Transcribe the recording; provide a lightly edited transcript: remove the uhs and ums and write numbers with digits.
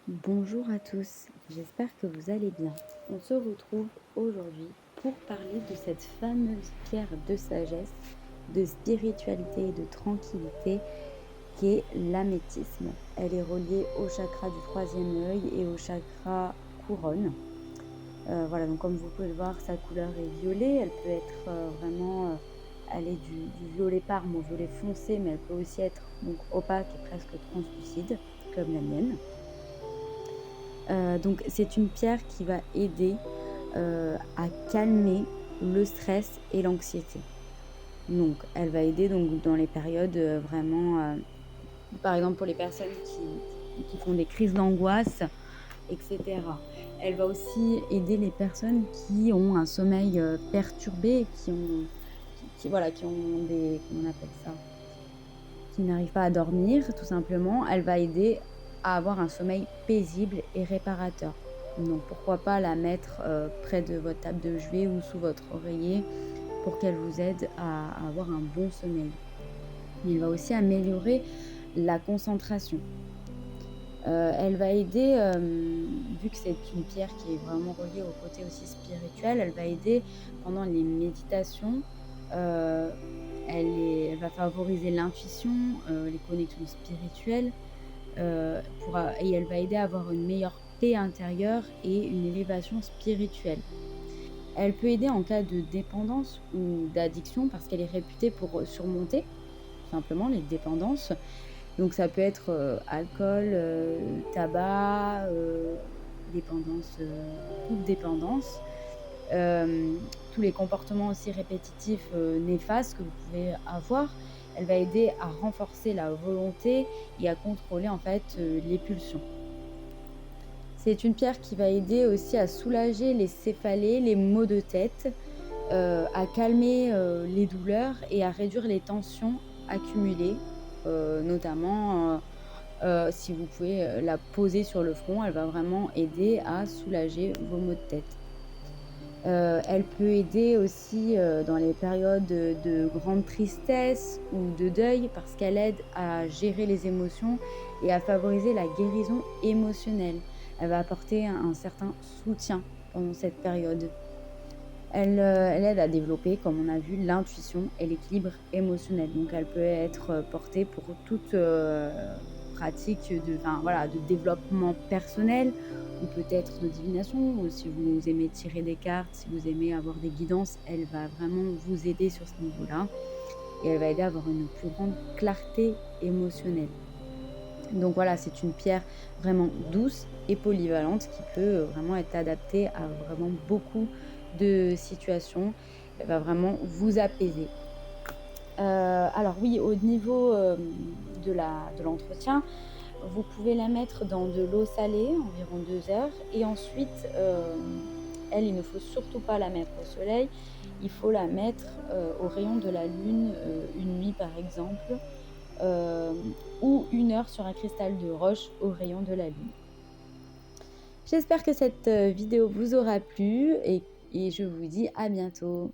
Bonjour à tous, j'espère que vous allez bien. On se retrouve aujourd'hui pour parler de cette fameuse pierre de sagesse, de spiritualité et de tranquillité qui est l'améthyste. Elle est reliée au chakra du troisième œil et au chakra couronne. Voilà, donc comme vous pouvez le voir, sa couleur est violet. Elle peut être aller du violet parme au violet foncé, mais elle peut aussi être donc opaque et presque translucide, comme la mienne. Donc c'est une pierre qui va aider, à calmer le stress et l'anxiété. Donc elle va aider donc dans les périodes, par exemple pour les personnes qui font des crises d'angoisse et cetera. Elle va aussi aider les personnes qui ont un sommeil, perturbé, qui ont des comment on appelle ça? Qui n'arrivent pas à dormir tout simplement. Elle va aider à avoir un sommeil paisible et réparateur. Donc pourquoi pas la mettre, près de votre table de chevet ou sous votre oreiller pour qu'elle vous aide à avoir un bon sommeil. Il va aussi améliorer la concentration. Elle va aider, vu que c'est une pierre qui est vraiment reliée au côté aussi spirituel, elle va aider pendant les méditations, heu, elle va favoriser l'intuition, les connexions spirituelles, et elle va aider à avoir une meilleure paix intérieure et une élévation spirituelle. Elle peut aider en cas de dépendance ou d'addiction parce qu'elle est réputée pour, surmonter, tout simplement, les dépendances. Donc ça peut être, alcool, tabac, dépendance, toute dépendance. Tous les comportements aussi répétitifs, néfastes que vous pouvez avoir. Elle va aider à renforcer la volonté et à contrôler en fait, les pulsions. C'est une pierre qui va aider aussi à soulager les céphalées, les maux de tête, à calmer, les douleurs et à réduire les tensions accumulées, notamment, si vous pouvez, la poser sur le front, elle va vraiment aider à soulager vos maux de tête. Elle peut aider aussi, dans les périodes, de grande tristesse ou de deuil parce qu'elle aide à gérer les émotions et à favoriser la guérison émotionnelle. Elle va apporter un certain soutien pendant cette période. Elle aide à développer, comme on a vu, l'intuition et l'équilibre émotionnel. Donc elle peut être, portée pour toute, pratique de développement personnel ou peut-être de divination ou si vous aimez tirer des cartes, si vous aimez avoir des guidances, elle va vraiment vous aider sur ce niveau-là et elle va aider à avoir une plus grande clarté émotionnelle. Donc voilà, c'est une pierre vraiment douce et polyvalente qui peut, vraiment être adaptée à vraiment beaucoup de situations. Elle va vraiment vous apaiser. Alors oui, au niveau, de l'entretien, vous pouvez la mettre dans de l'eau salée, environ 2 heures et ensuite, elle, il ne faut surtout pas la mettre au soleil. Il faut la mettre, aux rayons de la lune, une nuit par exemple, ou 1 heure sur un cristal de roche aux rayons de la lune. J'espère que cette, vidéo vous aura plu et je vous dis à bientôt.